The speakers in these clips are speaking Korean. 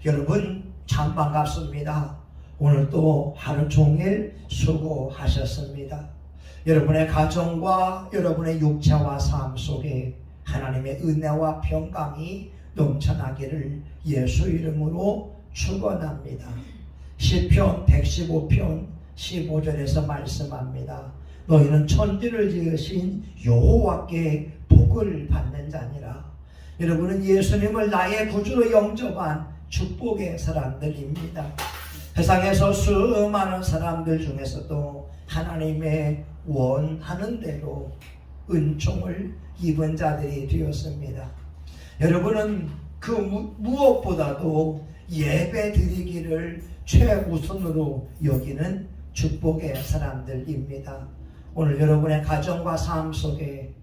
여러분 참 반갑습니다. 오늘 또 하루 종일 수고하셨습니다. 여러분의 가정과 여러분의 육체와 삶 속에 하나님의 은혜와 평강이 넘쳐나기를 예수 이름으로 축원합니다. 시편 115편 15절에서 말씀합니다. 너희는 천지를 지으신 여호와께 복을 받는 자니라. 여러분은 예수님을 나의 구주로 영접한 축복의 사람들입니다. 세상에서 수많은 사람들 중에서도 하나님의 원하는 대로 은총을 입은 자들이 되었습니다. 여러분은 그 무엇보다도 예배 드리기를 최우선으로 여기는 축복의 사람들입니다. 오늘 여러분의 가정과 삶 속에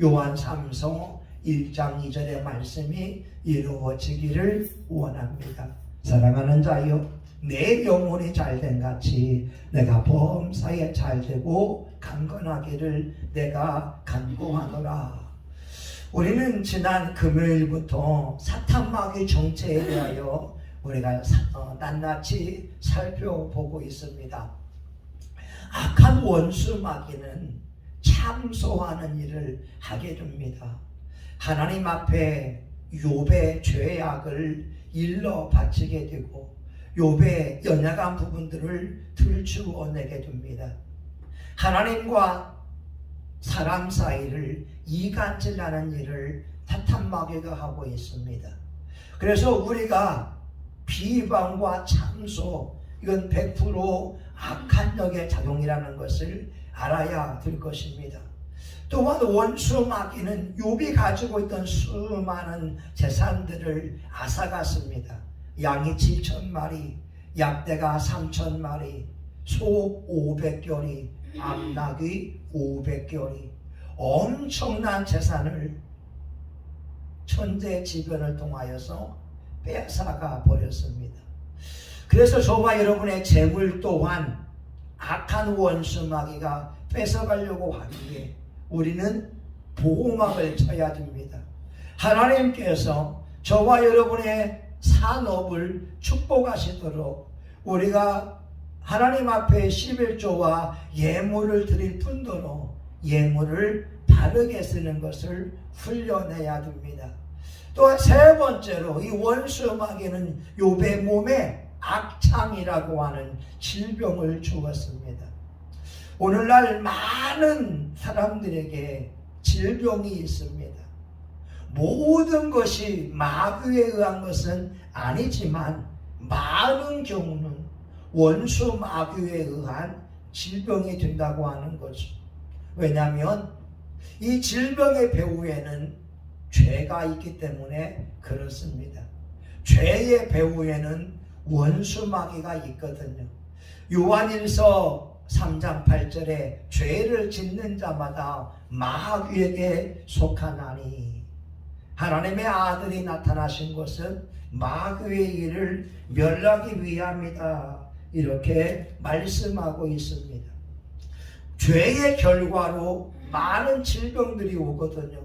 요한 3서 1장 2절의 말씀이 이루어지기를 원합니다. 사랑하는 자여, 내 영혼이 잘된 같이 내가 범사에 잘되고 강건하기를 내가 간구하노라. 우리는 지난 금요일부터 사탄마귀 정체에 대하여 우리가 낱낱이 살펴보고 있습니다. 악한 원수 마귀는 참소하는 일을 하게 됩니다. 하나님 앞에 욥의 죄악을 일러 바치게 되고 욥의 연약한 부분들을 들추어내게 됩니다. 하나님과 사람 사이를 이간질하는 일을 사탄마귀가 하고 있습니다. 그래서 우리가 비방과 참소, 이건 100% 악한 역의 작용이라는 것을 알아야 될 것입니다. 또한 원수 마귀는 욥이 가지고 있던 수많은 재산들을 앗아갔습니다. 양이 7,000마리, 약대가 3,000마리, 소 500겨리, 암낙이 500겨리, 엄청난 재산을 천재지변을 통하여서 빼앗아가 버렸습니다. 그래서 저와 여러분의 재물 또한 악한 원수 마귀가 뺏어가려고 하기에 우리는 보호막을 쳐야 됩니다. 하나님께서 저와 여러분의 산업을 축복하시도록 우리가 하나님 앞에 11조와 예물을 드릴 뿐더러 예물을 바르게 쓰는 것을 훈련해야 됩니다. 또한 세 번째로 이 원수 마귀는 욥의 몸에 악창이라고 하는 질병을 주었습니다. 오늘날 많은 사람들에게 질병이 있습니다. 모든 것이 마귀에 의한 것은 아니지만 많은 경우는 원수 마귀에 의한 질병이 된다고 하는 거죠. 왜냐하면 이 질병의 배후에는 죄가 있기 때문에 그렇습니다. 죄의 배후에는 원수 마귀가 있거든요. 요한일서 3장 8절에 죄를 짓는 자마다 마귀에게 속하나니, 하나님의 아들이 나타나신 것은 마귀의 일을 멸하기 위함이다, 이렇게 말씀하고 있습니다. 죄의 결과로 많은 질병들이 오거든요.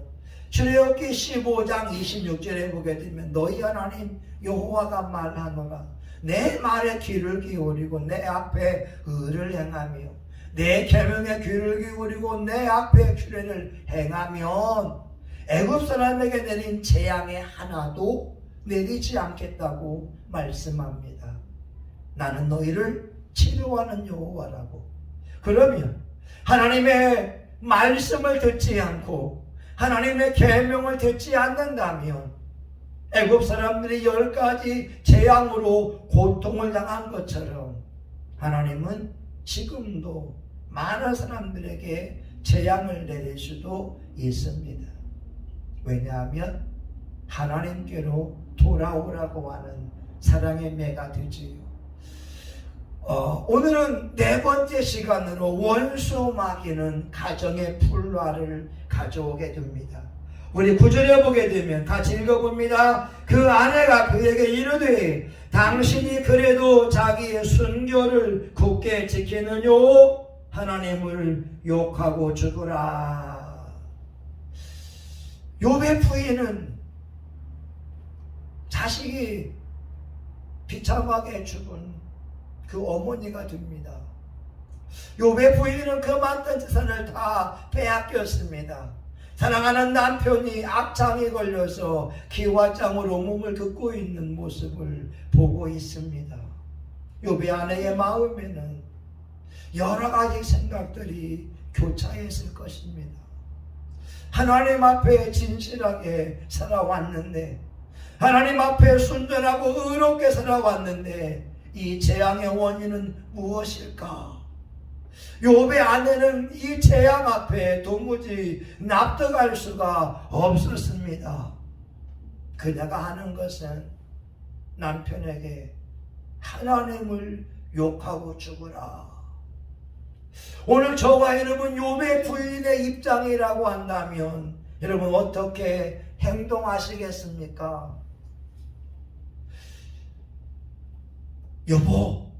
출애굽기 15장 26절에 보게 되면 너희 하나님 여호와가 말하노라, 내 말에 귀를 기울이고 내 앞에 의를 행하며 내 계명에 귀를 기울이고 내 앞에 규례를 행하면 애굽 사람에게 내린 재앙의 하나도 내리지 않겠다고 말씀합니다. 나는 너희를 치료하는 여호와라고. 그러면 하나님의 말씀을 듣지 않고 하나님의 계명을 듣지 않는다면 애굽 사람들이 10가지 재앙으로 고통을 당한 것처럼 하나님은 지금도 많은 사람들에게 재앙을 내릴 수도 있습니다. 왜냐하면 하나님께로 돌아오라고 하는 사랑의 매가 되지요. 오늘은 네 번째 시간으로 원수 마귀는 가정의 불화를 가져오게 됩니다. 우리 구절에 보게 되면 같이 읽어봅니다. 그 아내가 그에게 이르되 당신이 그래도 자기의 순교를 굳게 지키느뇨? 하나님을 욕하고 죽으라. 욥의 부인은 자식이 비참하게 죽은 그 어머니가 됩니다. 욥의 부인은 그 많던 재산을 다 빼앗겼습니다. 사랑하는 남편이 악장에 걸려서 기와장으로 몸을 긋고 있는 모습을 보고 있습니다. 욥의 아내의 마음에는 여러 가지 생각들이 교차했을 것입니다. 하나님 앞에 진실하게 살아왔는데, 하나님 앞에 순전하고 의롭게 살아왔는데 이 재앙의 원인은 무엇일까? 욥의 아내는 이 재앙 앞에 도무지 납득할 수가 없었습니다. 그녀가 하는 것은 남편에게 하나님을 욕하고 죽으라. 오늘 저와 여러분 욥의 부인의 입장이라고 한다면 여러분 어떻게 행동하시겠습니까? 여보,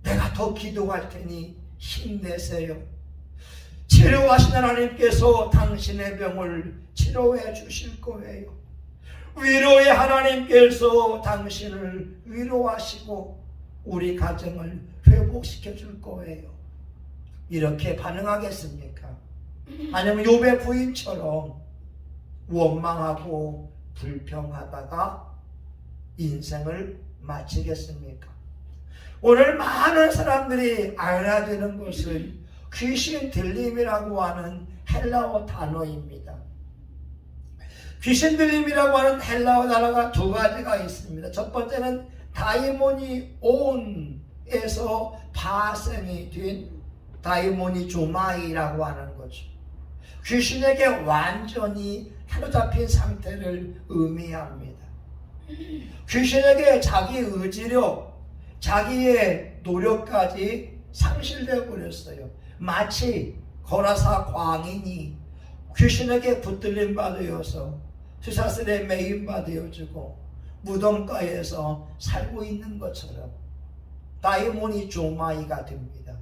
내가 더 기도할 테니 힘내세요. 치료하신 하나님께서 당신의 병을 치료해 주실 거예요. 위로의 하나님께서 당신을 위로하시고 우리 가정을 회복시켜 줄 거예요. 이렇게 반응하겠습니까? 아니면 욥의 부인처럼 원망하고 불평하다가 인생을 마치겠습니까? 오늘 많은 사람들이 알아야 되는 것은 귀신 들림이라고 하는 헬라어 단어입니다. 귀신 들림이라고 하는 헬라어 단어가 두 가지가 있습니다. 첫 번째는 다이모니온에서 파생이 된 다이모니조마이라고 하는 거죠. 귀신에게 완전히 사로잡힌 상태를 의미합니다. 귀신에게 자기 의지력, 자기의 노력까지 상실되어 버렸어요. 마치 거라사 광인이 귀신에게 붙들림 받으어서 수사슬에 매인 받으어지고 무덤가에서 살고 있는 것처럼 다이모니 조마이가 됩니다.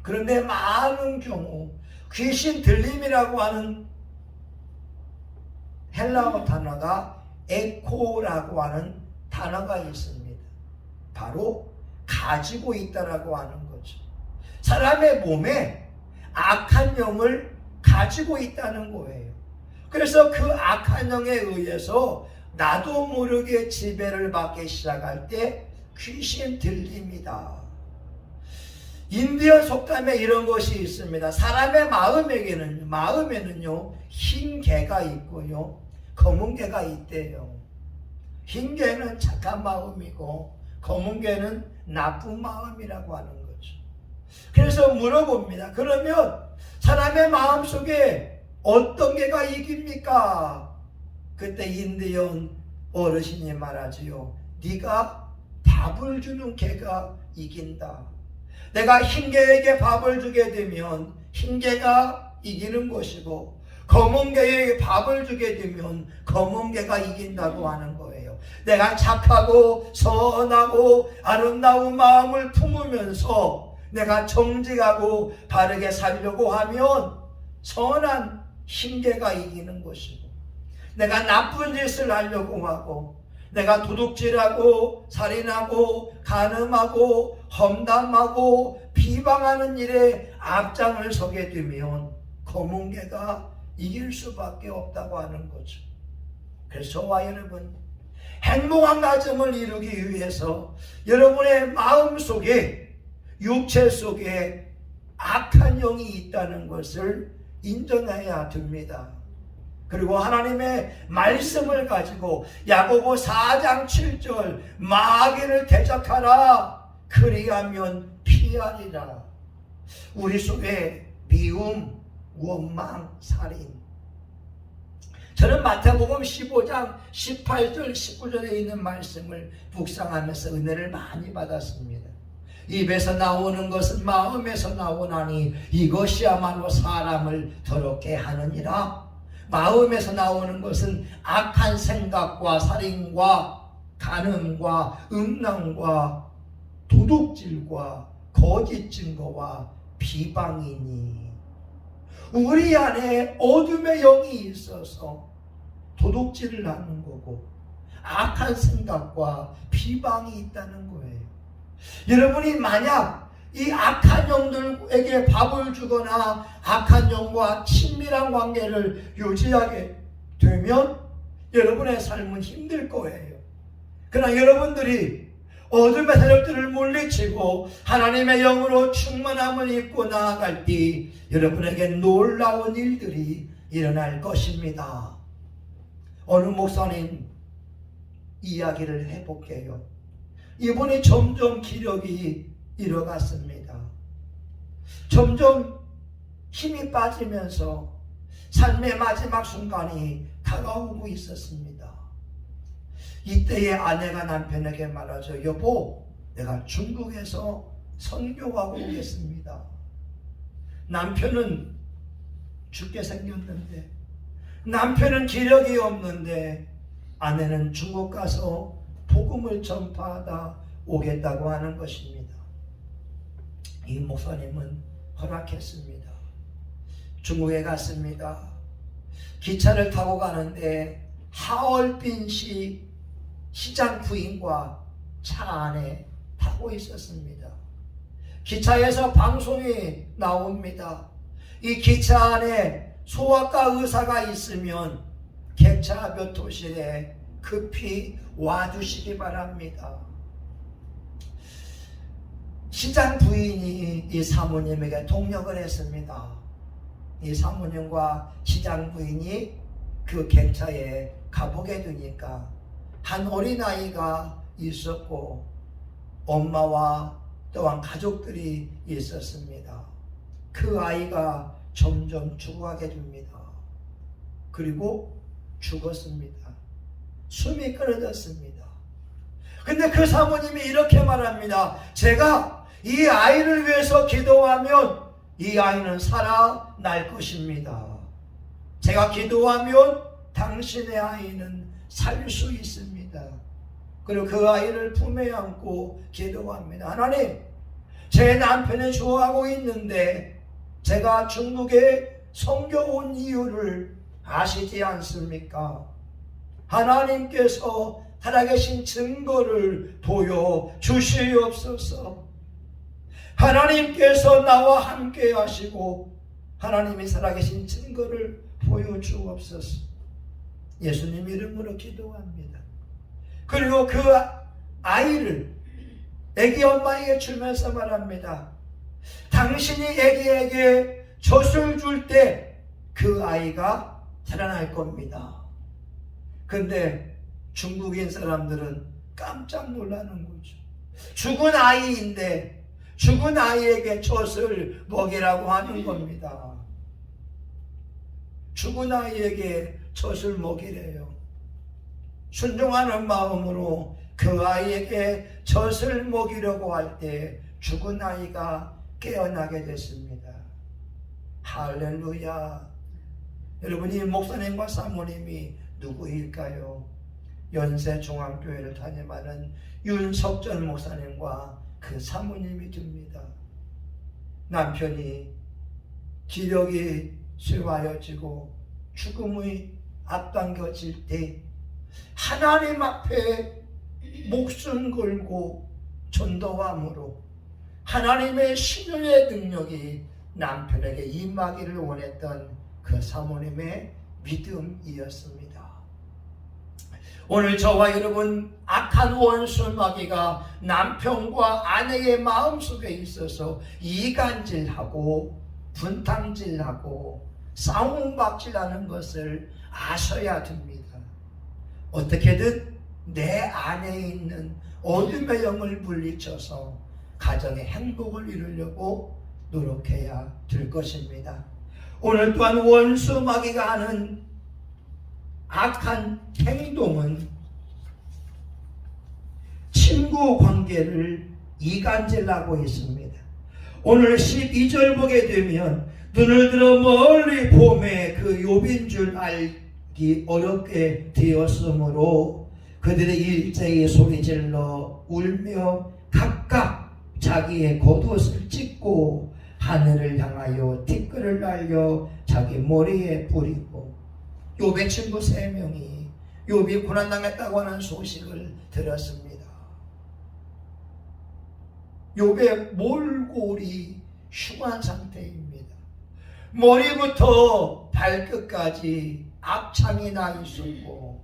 그런데 많은 경우 귀신 들림이라고 하는 헬라어 단어가 에코라고 하는 단어가 있습니다. 바로 가지고 있다라고 하는 거죠. 사람의 몸에 악한 영을 가지고 있다는 거예요. 그래서 그 악한 영에 의해서 나도 모르게 지배를 받기 시작할 때 귀신 들림이다. 인디언 속담에 이런 것이 있습니다. 사람의 마음에는요 흰 개가 있고요 검은 개가 있대요. 흰 개는 착한 마음이고 검은 개는 나쁜 마음이라고 하는 거죠. 그래서 물어봅니다. 그러면 사람의 마음속에 어떤 개가 이깁니까? 그때 인디언 어르신이 말하지요. 네가 밥을 주는 개가 이긴다. 내가 흰 개에게 밥을 주게 되면 흰 개가 이기는 것이고 검은 개에게 밥을 주게 되면 검은 개가 이긴다고 하는 거예요. 내가 착하고 선하고 아름다운 마음을 품으면서 내가 정직하고 바르게 살려고 하면 선한 흰 개가 이기는 것이고, 내가 나쁜 짓을 하려고 하고 내가 도둑질하고 살인하고 간음하고 험담하고 비방하는 일에 앞장을 서게 되면 검은 개가 이길 수밖에 없다고 하는 거죠. 그래서 저와 여러분 행복한 가정을 이루기 위해서 여러분의 마음 속에 육체 속에 악한 영이 있다는 것을 인정해야 됩니다. 그리고 하나님의 말씀을 가지고 야고보 4장 7절 마귀를 대적하라 그리하면 피하리라. 우리 속에 미움, 원망, 살인. 저는 마태복음 15장 18절 19절에 있는 말씀을 묵상하면서 은혜를 많이 받았습니다. 입에서 나오는 것은 마음에서 나오나니 이것이야말로 사람을 더럽게 하느니라. 마음에서 나오는 것은 악한 생각과 살인과 간음과 음란과 도둑질과 거짓 증거와 비방이니. 우리 안에 어둠의 영이 있어서 도둑질을 하는 거고 악한 생각과 비방이 있다는 거예요. 여러분이 만약 이 악한 영들에게 밥을 주거나 악한 영과 친밀한 관계를 유지하게 되면 여러분의 삶은 힘들 거예요. 그러나 여러분들이 어둠의 세력들을 물리치고 하나님의 영으로 충만함을 입고 나아갈 때 여러분에게 놀라운 일들이 일어날 것입니다. 어느 목사님 이야기를 해볼게요. 이분이 점점 기력이 잃어갔습니다. 점점 힘이 빠지면서 삶의 마지막 순간이 다가오고 있었습니다. 이때의 아내가 남편에게 말하죠. 여보, 내가 중국에서 선교하고 오겠습니다. 남편은 죽게 생겼는데, 남편은 기력이 없는데 아내는 중국 가서 복음을 전파하다 오겠다고 하는 것입니다. 이 목사님은 허락했습니다. 중국에 갔습니다. 기차를 타고 가는데 하얼빈시 시장 부인과 차 안에 타고 있었습니다. 기차에서 방송이 나옵니다. 이 기차 안에 소아과 의사가 있으면 객차 몇 호실에 급히 와주시기 바랍니다. 시장 부인이 이 사모님에게 동력을 했습니다. 이 사모님과 시장 부인이 그 객차에 가보게 되니까 한 어린아이가 있었고 엄마와 또한 가족들이 있었습니다. 그 아이가 점점 죽어가게 됩니다. 그리고 죽었습니다. 숨이 끊어졌습니다. 근데 그 사모님이 이렇게 말합니다. 제가 이 아이를 위해서 기도하면 이 아이는 살아날 것입니다. 제가 기도하면 당신의 아이는 살 수 있습니다. 그리고 그 아이를 품에 안고 기도합니다. 하나님, 제 남편이 좋아하고 있는데 제가 중국에 선교 온 이유를 아시지 않습니까? 하나님께서 살아계신 증거를 보여주시옵소서. 하나님께서 나와 함께 하시고 하나님이 살아계신 증거를 보여주옵소서. 예수님 이름으로 기도합니다. 그리고 그 아이를 애기 엄마에게 주면서 말합니다. 당신이 애기에게 젖을 줄 때 그 아이가 살아날 겁니다. 근데 중국인 사람들은 깜짝 놀라는 거죠. 죽은 아이인데 죽은 아이에게 젖을 먹이라고 하는 겁니다. 죽은 아이에게 젖을 먹이래요. 순종하는 마음으로 그 아이에게 젖을 먹이려고 할 때 죽은 아이가 깨어나게 됐습니다. 할렐루야. 여러분, 이 목사님과 사모님이 누구일까요? 연세중앙교회를 다니는 윤석전 목사님과 그 사모님이 됩니다. 남편이 기력이 쇠하여지고 죽음의 앞당겨질 때 하나님 앞에 목숨 걸고 전도함으로 하나님의 신유의 능력이 남편에게 임하기를 원했던 그 사모님의 믿음이었습니다. 오늘 저와 여러분, 악한 원수 마귀가 남편과 아내의 마음속에 있어서 이간질하고 분탕질하고 싸움박질하는 것을 아셔야 됩니다. 어떻게든 내 안에 있는 어둠의 영을 물리쳐서 가정의 행복을 이루려고 노력해야 될 것입니다. 오늘 또한 원수 마귀가 하는 악한 행동은 친구 관계를 이간질하고 있습니다. 오늘 12절 보게 되면 눈을 들어 멀리 봄에 그 욥인 줄 알기 어렵게 되었으므로 그들이 일제히 소리질러 울며 각각 자기의 겉옷을 찢고 하늘을 향하여 티끌을 날려 자기 머리에 뿌리고 욥의 친구 3명이 욥이 고난당했다고 하는 소식을 들었습니다. 욥의 몰골이 흉한 상태입니다. 머리부터 발끝까지 악창이 나 있었고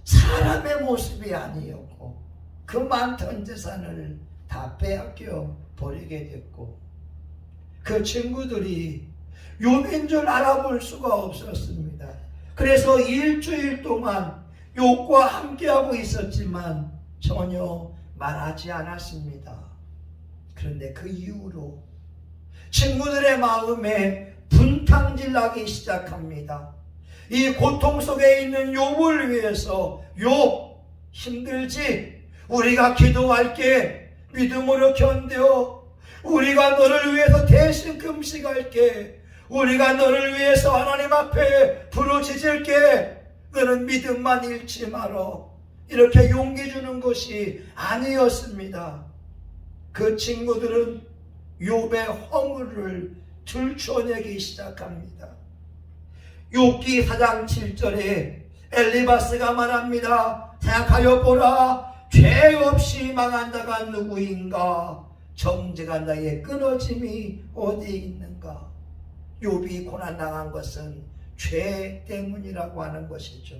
사람의 모습이 아니었고 그 많던 재산을 다 빼앗겨 버리게 됐고 그 친구들이 욥인 줄 알아볼 수가 없었습니다. 그래서 일주일 동안 욥과 함께하고 있었지만 전혀 말하지 않았습니다. 그런데 그 이후로 친구들의 마음에 분탕질 나기 시작합니다. 이 고통 속에 있는 욥을 위해서 욥 힘들지? 우리가 기도할게. 믿음으로 견뎌. 우리가 너를 위해서 대신 금식할게. 우리가 너를 위해서 하나님 앞에 부르짖을게. 너는 믿음만 잃지 마라. 이렇게 용기 주는 것이 아니었습니다. 그 친구들은 욥의 허물을 들춰내기 시작합니다. 욥기 4장 7절에 엘리바스가 말합니다. 생각하여 보라. 죄 없이 망한 자가 누구인가? 정죄가 나의 끊어짐이 어디 있는가? 욥이 고난당한 것은 죄 때문이라고 하는 것이죠.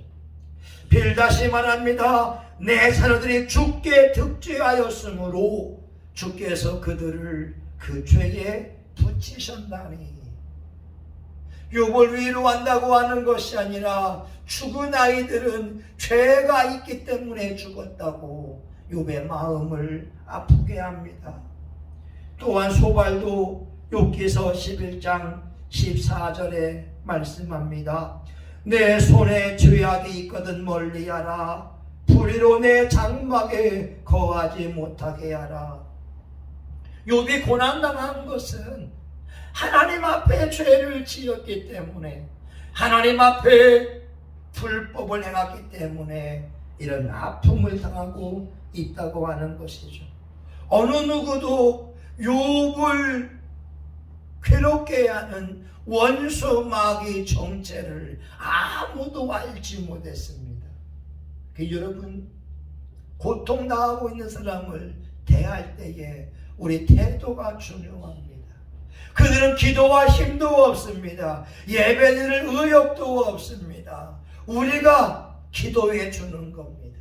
빌다시 말합니다. 내 자녀들이 주께 득죄하였으므로 주께서 그들을 그 죄에 붙이셨나니. 욥을 위로한다고 하는 것이 아니라 죽은 아이들은 죄가 있기 때문에 죽었다고 욥의 마음을 아프게 합니다. 또한 소발도 욥기서 11장 14절에 말씀합니다. 내 손에 죄악이 있거든 멀리하라. 불의로 내 장막에 거하지 못하게 하라. 욥이 고난당한 것은 하나님 앞에 죄를 지었기 때문에, 하나님 앞에 불법을 행했기 때문에 이런 아픔을 당하고 있다고 하는 것이죠. 어느 누구도 욥을 괴롭게 하는 원수 마귀 정체를 아무도 알지 못했습니다. 여러분, 고통당하고 있는 사람을 대할 때에 우리 태도가 중요합니다. 그들은 기도와 힘도 없습니다. 예배드릴 의욕도 없습니다. 우리가 기도해 주는 겁니다.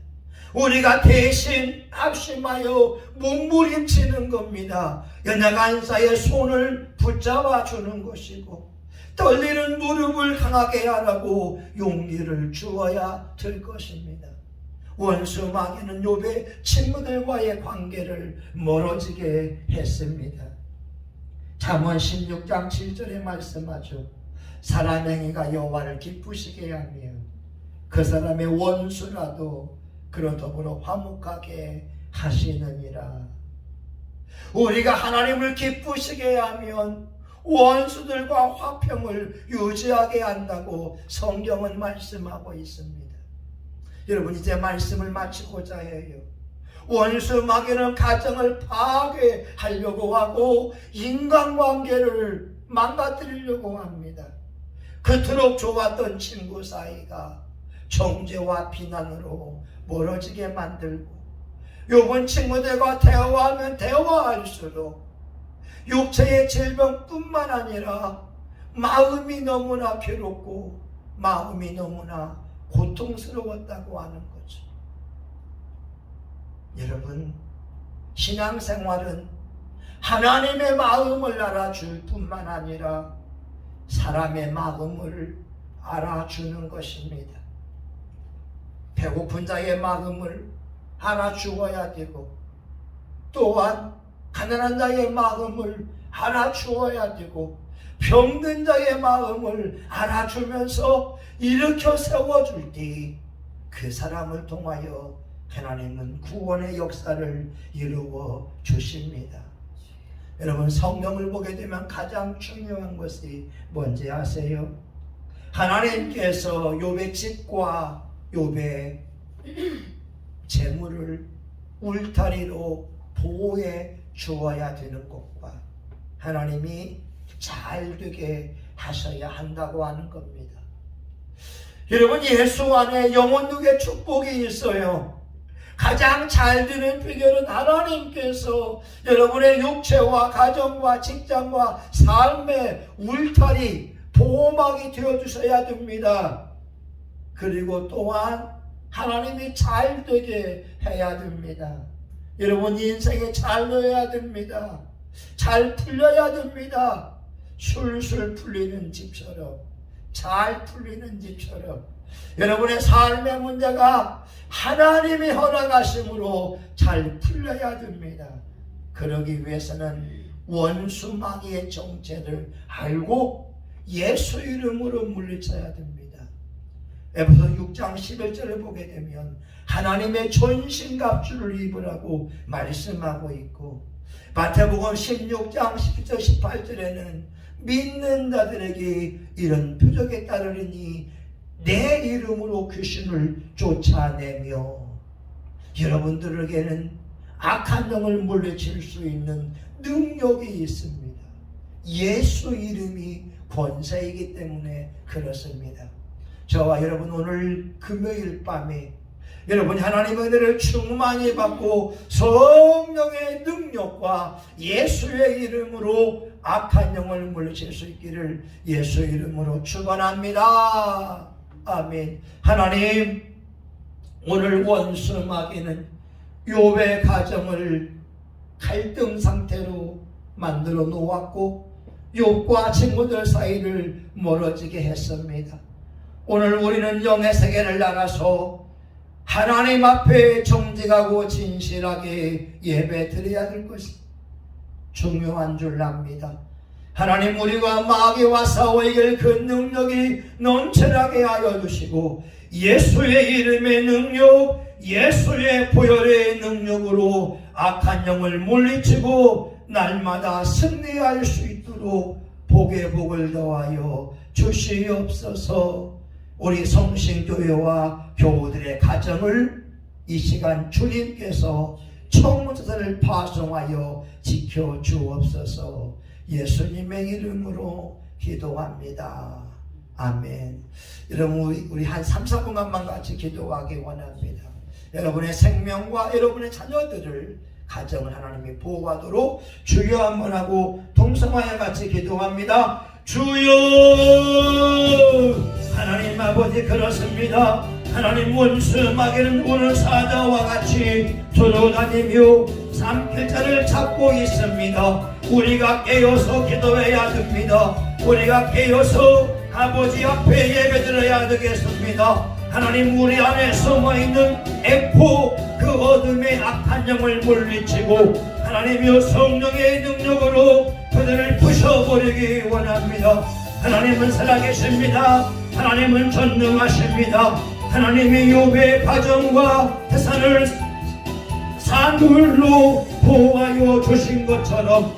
우리가 대신 합심하여 몸부림치는 겁니다. 연약한자의 손을 붙잡아 주는 것이고 떨리는 무릎을 강하게 하라고 용기를 주어야 될 것입니다. 원수 마귀는 욥의 친구들과의 관계를 멀어지게 했습니다. 잠언 16장 7절에 말씀하죠. 사람 행위가 여호와를 기쁘시게 하면 그 사람의 원수라도 그로 더불어 화목하게 하시느니라. 우리가 하나님을 기쁘시게 하면 원수들과 화평을 유지하게 한다고 성경은 말씀하고 있습니다. 여러분, 이제 말씀을 마치고자 해요. 원수 마귀는 가정을 파괴하려고 하고 인간관계를 망가뜨리려고 합니다. 그토록 좋았던 친구 사이가 정죄와 비난으로 멀어지게 만들고, 욥은 친구들과 대화하면 대화할수록 육체의 질병뿐만 아니라 마음이 너무나 괴롭고 마음이 너무나 고통스러웠다고 하는 거죠. 여러분, 신앙생활은 하나님의 마음을 알아줄 뿐만 아니라 사람의 마음을 알아주는 것입니다. 배고픈 자의 마음을 알아주어야 되고, 또한 가난한 자의 마음을 알아주어야 되고, 병든 자의 마음을 알아주면서 일으켜 세워줄 때 그 사람을 통하여 하나님은 구원의 역사를 이루어 주십니다. 여러분, 성경을 보게 되면 가장 중요한 것이 뭔지 아세요? 하나님께서 욥의 집과 욥의 재물을 울타리로 보호해 주어야 되는 것과 하나님이 잘 되게 하셔야 한다고 하는 겁니다. 여러분, 예수 안에 영원육의 축복이 있어요. 가장 잘 되는 비결은 하나님께서 여러분의 육체와 가정과 직장과 삶의 울타리, 보호막이 되어주셔야 됩니다. 그리고 또한 하나님이 잘 되게 해야 됩니다. 여러분 인생에 잘 넣어야 됩니다. 잘 풀려야 됩니다. 술술 풀리는 집처럼, 잘 풀리는 집처럼 여러분의 삶의 문제가 하나님이 허락하심으로 잘 풀려야 됩니다. 그러기 위해서는 원수 마귀의 정체를 알고 예수 이름으로 물리쳐야 됩니다. 에베소 6장 11절을 보게 되면 하나님의 전신갑주를 입으라고 말씀하고 있고, 마태복음 16장 17절 18절에는 믿는 자들에게 이런 표적에 따르니 내 이름으로 귀신을 쫓아내며, 여러분들에게는 악한 영을 물리칠 수 있는 능력이 있습니다. 예수 이름이 권세이기 때문에 그렇습니다. 저와 여러분 오늘 금요일 밤에 여러분이 하나님의 은혜를 충만히 받고 성령의 능력과 예수의 이름으로 악한 영을 물리칠 수 있기를 예수 이름으로 축원합니다. 아멘. 하나님, 오늘 원수 마귀는 욥의 가정을 갈등 상태로 만들어 놓았고 욥과 친구들 사이를 멀어지게 했습니다. 오늘 우리는 영의 세계를 나가서 하나님 앞에 정직하고 진실하게 예배 드려야 될 것이 중요한 줄 압니다. 하나님, 우리가 마귀와 싸워 이길 그 능력이 넘쳐나게 하여 주시고 예수의 이름의 능력, 예수의 보혈의 능력으로 악한 영을 물리치고 날마다 승리할 수 있도록 복의 복을 더하여 주시옵소서. 우리 성신교회와 교우들의 가정을 이 시간 주님께서 청문서를 파송하여 지켜주옵소서. 예수님의 이름으로 기도합니다. 아멘. 여러분 우리 한 3, 4분간만 같이 기도하기 원합니다. 여러분의 생명과 여러분의 자녀들을 가정을 하나님이 보호하도록 주여 한번 하고 동성하여 같이 기도합니다. 주여, 하나님 아버지 그렇습니다. 하나님, 원수 마귀는 오늘 사자와 같이 돌아다니며 삼킬자를 잡고 있습니다. 우리가 깨어서 기도해야 됩니다. 우리가 깨어서 아버지 앞에 예배드려야 되겠습니다. 하나님, 우리 안에 숨어있는 애포, 그 어둠의 악한 영을 물리치고 하나님이여 성령의 능력으로 그들을 부셔버리기 원합니다. 하나님은 살아계십니다. 하나님은 전능하십니다. 하나님이 욥의 가정과 태산을 산물로 보호하여 주신 것처럼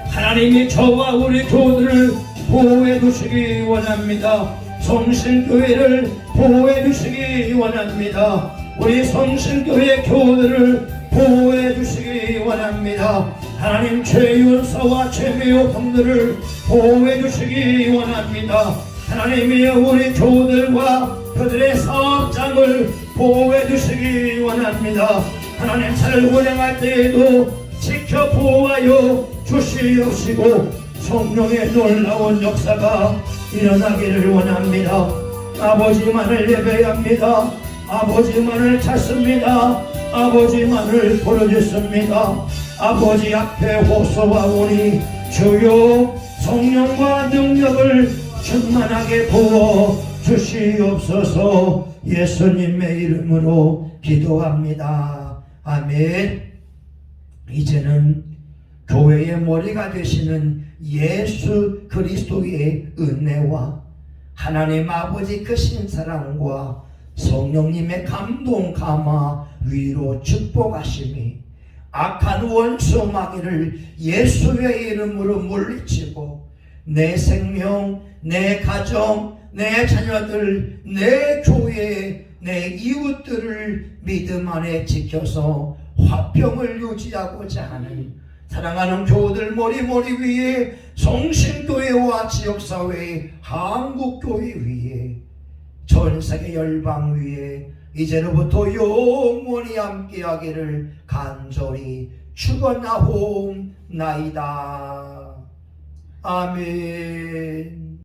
하나님이 저와 우리 교우들을 보호해 주시기 원합니다. 성신교회를 보호해 주시기 원합니다. 우리 성신교회 교우들을 보호해 주시기 원합니다. 하나님, 최윤서와 최미호 형들을 보호해 주시기 원합니다. 하나님이 우리 교우들과 그들의 사업장을 보호해 주시기 원합니다. 하나님, 차를 운행할 때에도 지켜 보호하여 주시옵시고 성령의 놀라운 역사가 일어나기를 원합니다. 아버지만을 예배합니다. 아버지만을 찾습니다. 아버지만을 부르짖습니다. 아버지 앞에 호소하오니 주여 성령과 능력을 충만하게 부어 주시옵소서. 예수님의 이름으로 기도합니다. 아멘. 이제는 교회의 머리가 되시는 예수 그리스도의 은혜와 하나님 아버지 크신 사랑과 성령님의 감동 감화 위로 축복하심이 악한 원수 마귀를 예수의 이름으로 물리치고 내 생명, 내 가정, 내 자녀들, 내 교회, 내 이웃들을 믿음 안에 지켜서 화평을 유지하고자 하는 사랑하는 교우들 머리 위에 성신교회와 지역사회, 한국교회 위에, 전세계 열방 위에 이제로부터 영원히 함께하기를 간절히 축원하옵나이다. 아멘.